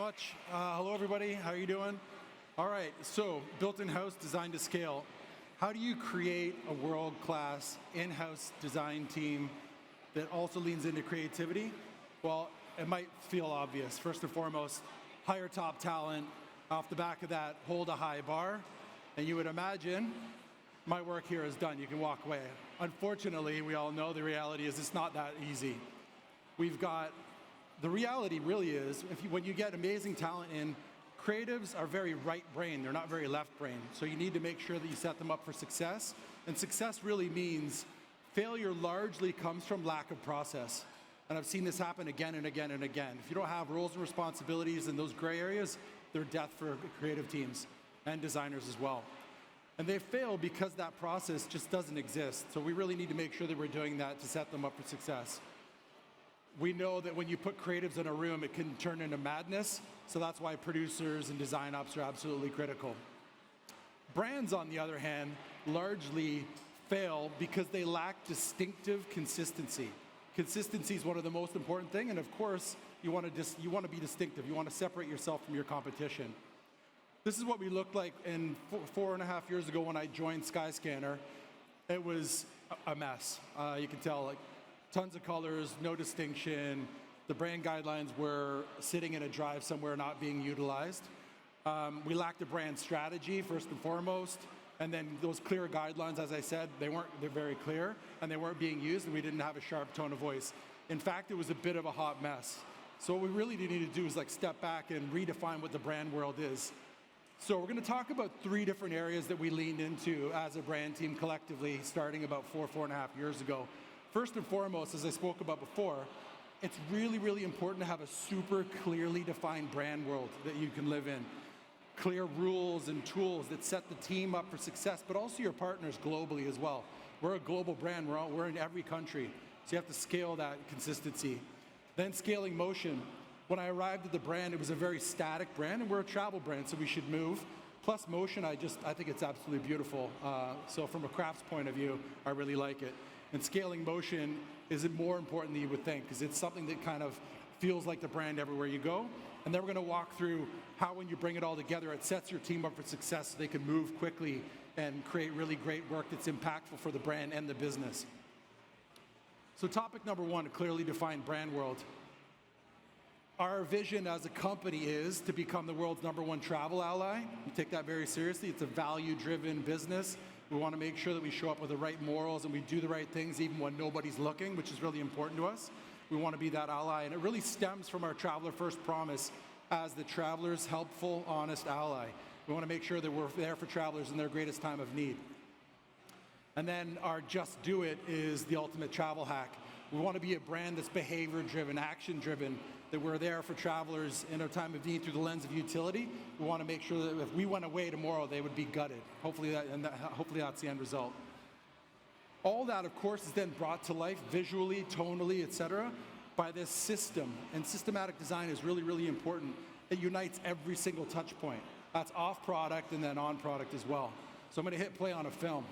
much. Hello, everybody. How are you doing? All right, so built in-house, designed to scale. How do you create a world-class in-house design team that also leans into creativity? Well, it might feel obvious. First and foremost, hire top talent. Off the back of that, hold a high bar. And you would imagine my work here is done. You can walk away. Unfortunately, we all know the reality is it's not that easy. The reality really is, when you get amazing talent in, creatives are very right brain, they're not very left brain. So you need to make sure that you set them up for success. And success really means failure largely comes from lack of process. And I've seen this happen again and again and again. If you don't have roles and responsibilities in those gray areas, they're death for creative teams and designers as well. And they fail because that process just doesn't exist. So we really need to make sure that we're doing that to set them up for success. We know that when you put creatives in a room, it can turn into madness. So that's why producers and design ops are absolutely critical. Brands, on the other hand, largely fail because they lack distinctive consistency. Consistency is one of the most important things, and of course, you want to be distinctive. You want to separate yourself from your competition. This is what we looked like in 4.5 years ago when I joined Skyscanner. It was a mess. You can tell, like, tons of colors, no distinction. The brand guidelines were sitting in a drive somewhere not being utilized. We lacked a brand strategy, first and foremost. And then those clear guidelines, as I said, they're very clear, and they weren't being used, and we didn't have a sharp tone of voice. In fact, it was a bit of a hot mess. So what we really need to do is step back and redefine what the brand world is. So we're going to talk about 3 different areas that we leaned into as a brand team collectively, starting about 4.5 years ago. First and foremost, as I spoke about before, it's really, really important to have a super clearly defined brand world that you can live in. Clear rules and tools that set the team up for success, but also your partners globally as well. We're a global brand, we're in every country, so you have to scale that consistency. Then scaling motion. When I arrived at the brand, it was a very static brand, and we're a travel brand, so we should move. Plus motion, I think it's absolutely beautiful. So from a crafts point of view, I really like it. And scaling motion is more important than you would think, because it's something that kind of feels like the brand everywhere you go. And then we're going to walk through how, when you bring it all together, it sets your team up for success so they can move quickly and create really great work that's impactful for the brand and the business. So topic number 1, a clearly defined brand world. Our vision as a company is to become the world's #1 travel ally. We take that very seriously. It's a value-driven business. We want to make sure that we show up with the right morals and we do the right things even when nobody's looking, which is really important to us. We want to be that ally, and it really stems from our Traveler First promise as the traveler's helpful, honest ally. We want to make sure that we're there for travelers in their greatest time of need. And then our Just Do It is the ultimate travel hack. We want to be a brand that's behavior-driven, action-driven, that we're there for travelers in a time of need through the lens of utility. We want to make sure that if we went away tomorrow, they would be gutted. Hopefully that's the end result. All that, of course, is then brought to life visually, tonally, etc., by this system. And systematic design is really, really important. It unites every single touch point. That's off product and then on product as well. So I'm going to hit play on a film.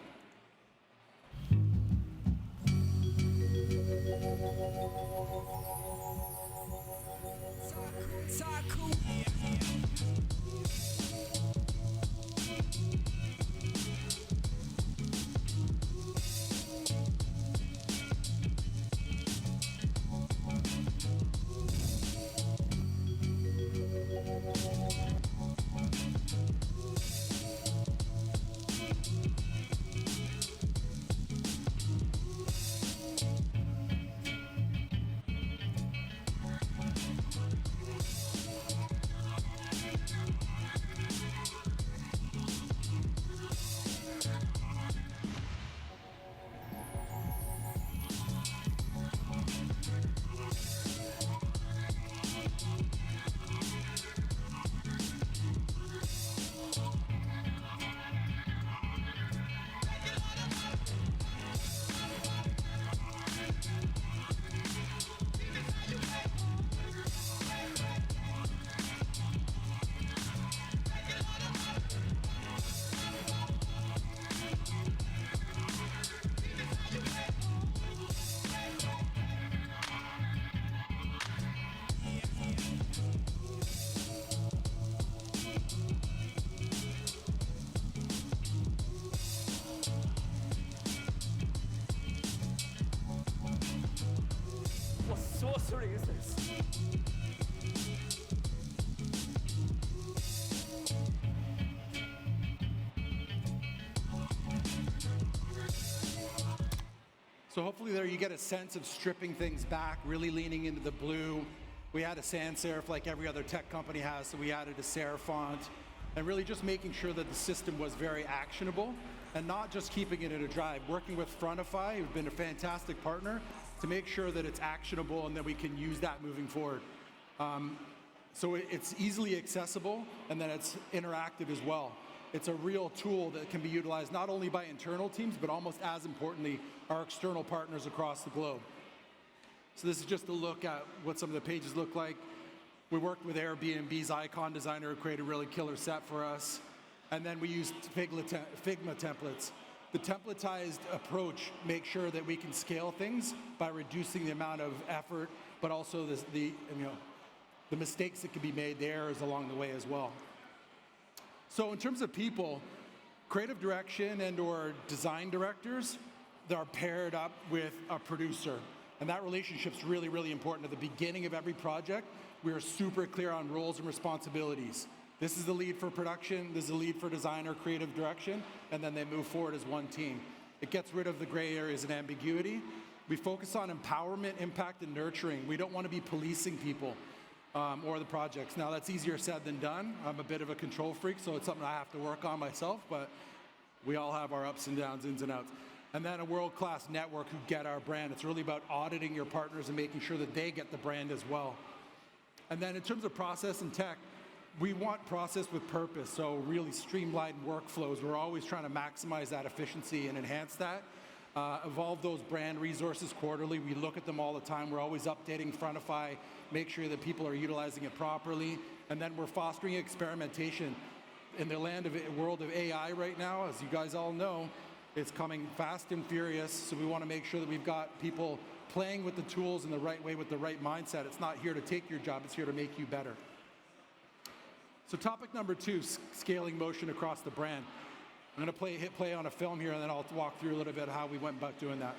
Masurier users. So hopefully there you get a sense of stripping things back, really leaning into the blue. We had a sans serif like every other tech company has, so we added a serif font, and really just making sure that the system was very actionable and not just keeping it in a drive. Working with Frontify, who've been a fantastic partner, to make sure that it's actionable and that we can use that moving forward. So it's easily accessible, and then it's interactive as well. It's a real tool that can be utilized not only by internal teams, but almost as importantly, our external partners across the globe. So this is just a look at what some of the pages look like. We worked with Airbnb's icon designer who created a really killer set for us. And then we used Figma templates. The templatized approach makes sure that we can scale things by reducing the amount of effort, but also the mistakes that can be made, the errors along the way as well. So in terms of people, creative direction and or design directors, they're paired up with a producer. And that relationship's really, really important. At the beginning of every project, we are super clear on roles and responsibilities. This is the lead for production, this is the lead for design or creative direction, and then they move forward as one team. It gets rid of the gray areas and ambiguity. We focus on empowerment, impact, and nurturing. We don't want to be policing people. Or the projects. Now that's easier said than done. I'm a bit of a control freak, so it's something I have to work on myself, but we all have our ups and downs, ins and outs. And then a world-class network who get our brand. It's really about auditing your partners and making sure that they get the brand as well. And then in terms of process and tech, we want process with purpose, so really streamlined workflows. We're always trying to maximize that efficiency and enhance that. Evolve those brand resources quarterly. We look at them all the time. We're always updating Frontify, make sure that people are utilizing it properly. And then we're fostering experimentation. In the world of AI right now, as you guys all know, it's coming fast and furious. So we want to make sure that we've got people playing with the tools in the right way with the right mindset. It's not here to take your job, it's here to make you better. So topic number 2, scaling motion across the brand. I'm going to hit play on a film here, and then I'll walk through a little bit of how we went about doing that.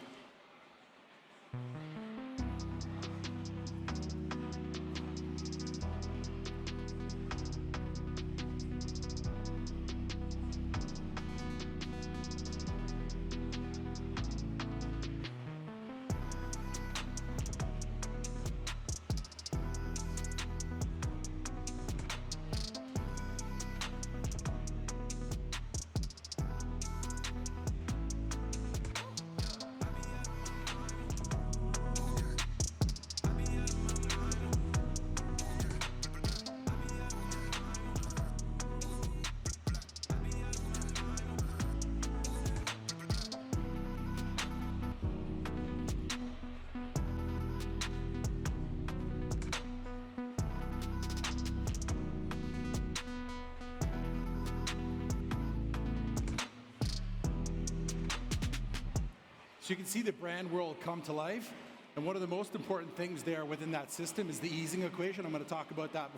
So you can see the brand world come to life. And one of the most important things there within that system is the easing equation. I'm going to talk about that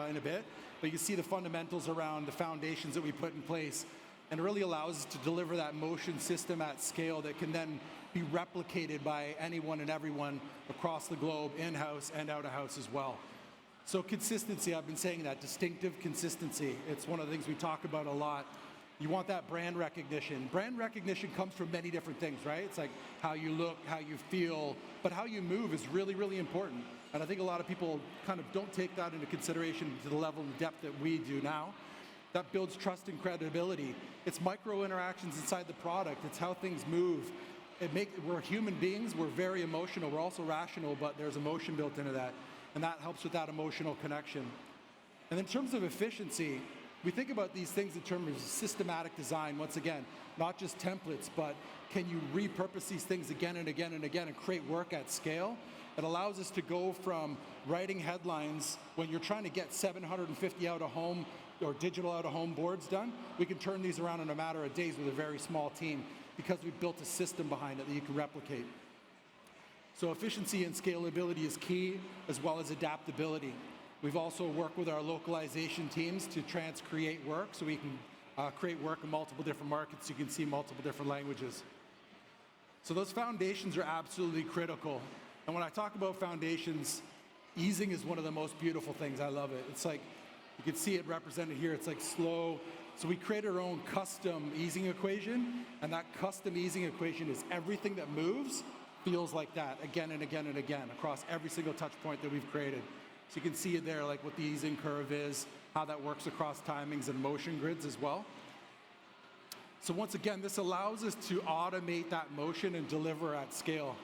in a bit. But you see the fundamentals around the foundations that we put in place. And it really allows us to deliver that motion system at scale that can then be replicated by anyone and everyone across the globe, in-house and out-of-house as well. So consistency, I've been saying that, distinctive consistency. It's one of the things we talk about a lot. You want that brand recognition. Brand recognition comes from many different things, right? It's like how you look, how you feel, but how you move is really, really important. And I think a lot of people kind of don't take that into consideration to the level and depth that we do now. That builds trust and credibility. It's micro interactions inside the product. It's how things move. We're human beings, we're very emotional. We're also rational, but there's emotion built into that. And that helps with that emotional connection. And in terms of efficiency, we think about these things in terms of systematic design, once again, not just templates, but can you repurpose these things again and again and again and create work at scale? It allows us to go from writing headlines when you're trying to get 750 out-of-home or digital out-of-home boards done. We can turn these around in a matter of days with a very small team because we've built a system behind it that you can replicate. So efficiency and scalability is key, as well as adaptability. We've also worked with our localization teams to create work so we can create work in multiple different markets. You can see multiple different languages. So those foundations are absolutely critical. And when I talk about foundations, easing is one of the most beautiful things. I love it. It's like, you can see it represented here. It's like slow. So we created our own custom easing equation, and that custom easing equation is everything that moves feels like that again and again and again across every single touch point that we've created. So you can see it there, like what the easing curve is, how that works across timings and motion grids as well. So once again, this allows us to automate that motion and deliver at scale.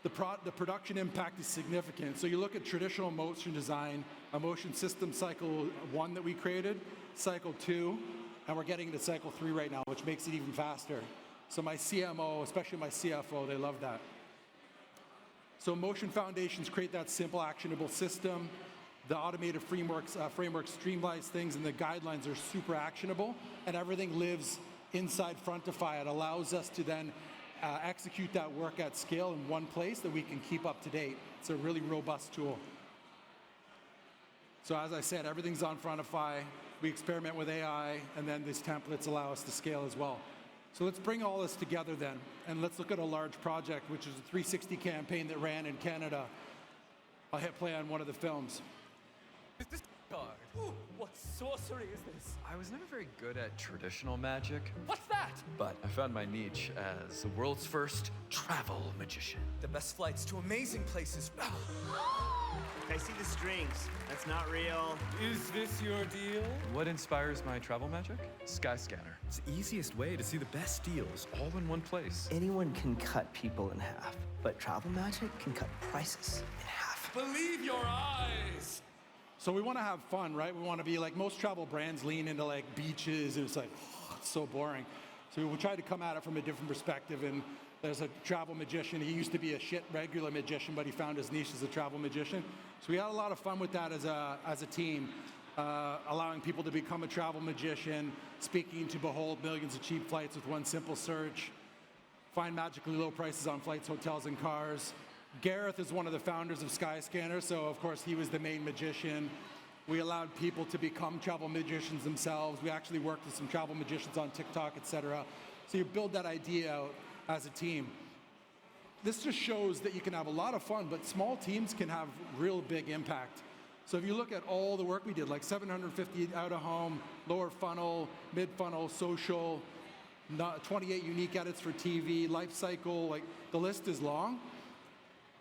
The production impact is significant. So you look at traditional motion design, a motion system cycle 1 that we created, cycle 2, and we're getting into cycle 3 right now, which makes it even faster. So my CMO, especially my CFO, they love that. So motion foundations create that simple, actionable system. The automated framework streamlines things, and the guidelines are super actionable, and everything lives inside Frontify. It allows us to then execute that work at scale in one place that we can keep up to date. It's a really robust tool. So as I said, everything's on Frontify. We experiment with AI, and then these templates allow us to scale as well. So let's bring all this together then, and let's look at a large project, which is a 360 campaign that ran in Canada. I'll hit play on one of the films. Is this card? Ooh, what sorcery is this? I was never very good at traditional magic, What's that? but I found my niche as the world's first travel magician. The best flights to amazing places. I see the strings. That's not real. Is this your deal? What inspires my travel magic? Skyscanner. It's the easiest way to see the best deals all in one place. Anyone can cut people in half, but travel magic can cut prices in half. Believe your eyes! So we want to have fun, right? We want to be like, most travel brands lean into like beaches, and it's like, oh, it's so boring. So we tried to come at it from a different perspective, and there's a travel magician. He used to be a shit regular magician, but he found his niche as a travel magician. So we had a lot of fun with that as a team, allowing people to become a travel magician, speaking to behold millions of cheap flights with one simple search, find magically low prices on flights, hotels, and cars. Gareth is one of the founders of Skyscanner, so of course he was the main magician. We allowed people to become travel magicians themselves. We actually worked with some travel magicians on TikTok, etc. So you build that idea out as a team. This just shows that you can have a lot of fun, but small teams can have real big impact. So if you look at all the work we did, like 750 out of home, lower funnel, mid funnel, social, 28 unique edits for TV, life cycle, like the list is long.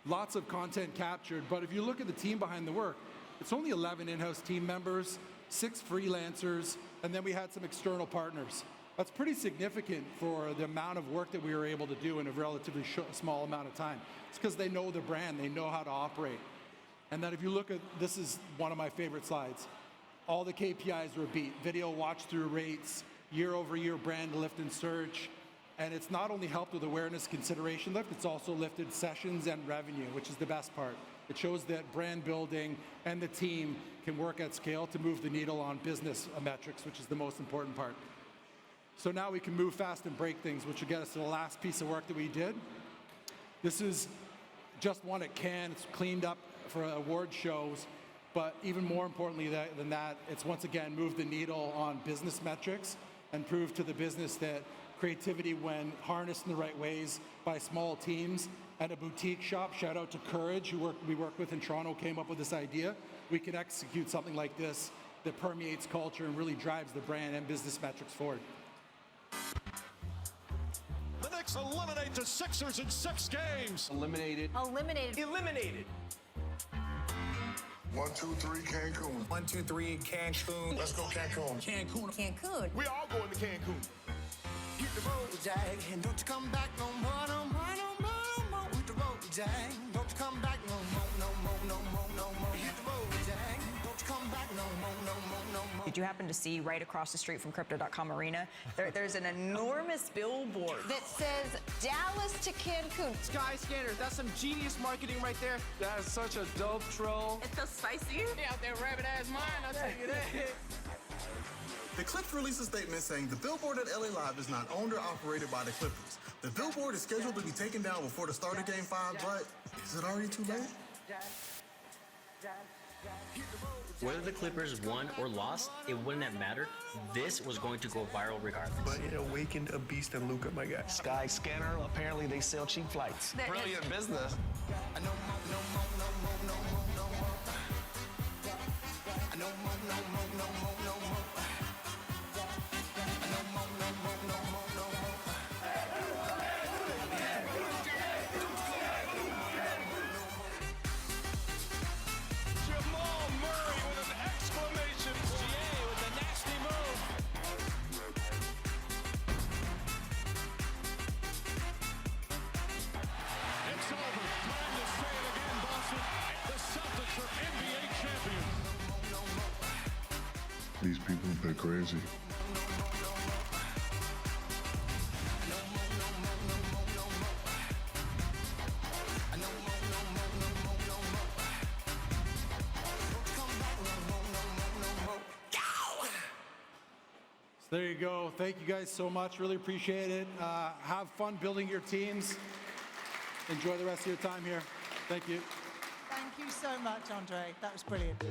Lots of content captured, but if you look at the team behind the work, it's only 11 in-house team members, 6 freelancers, and then we had some external partners. That's pretty significant for the amount of work that we were able to do in a relatively small amount of time. It's because they know the brand, they know how to operate. And then if you look at, this is one of my favorite slides. All the KPIs were beat. Video watch-through rates, year-over-year brand lift and search. And it's not only helped with awareness consideration lift, it's also lifted sessions and revenue, which is the best part. It shows that brand building and the team can work at scale to move the needle on business metrics, which is the most important part. So now we can move fast and break things, which will get us to the last piece of work that we did. This is just one at Cannes. It's cleaned up for award shows, but even more importantly than that, it's once again moved the needle on business metrics and proved to the business that creativity, when harnessed in the right ways by small teams and a boutique shop, shout out to Courage, who we worked with in Toronto, came up with this idea. We can execute something like this that permeates culture and really drives the brand and business metrics forward. The Knicks eliminate the Sixers in 6 games. Eliminated. 1, 2, 3, Cancun. 1, 2, 3, Cancun. Let's go Cancun. Cancun. We all going to Cancun. Hit the road, Jack, and don't you come back no more, no more, no more, no more. Hit the road, Jack, don't you come back no more, no more, no more, no more. Hit the road, Jack, don't you come back no more, no more, no more. Did you happen to see right across the street from Crypto.com Arena? There's an enormous billboard that says Dallas to Cancun. Skyscanner, that's some genius marketing right there. That's such a dope troll. It's so spicy. They out there rabbit ass mine, I'll tell you that. The Clips released a statement saying the billboard at LA Live is not owned or operated by the Clippers. The billboard is scheduled to be taken down before the start of Game 5, but is it already too late? Hit the road, Whether the Clippers won or lost, it wouldn't have mattered. This was going to go viral regardless. But it awakened a beast in Luca, my guy. Skyscanner, apparently they sell cheap flights. Brilliant business. These people, they're crazy. So there you go. Thank you guys so much. Really appreciate it. Have fun building your teams. Enjoy the rest of your time here. Thank you. Thank you so much, Andre. That was brilliant.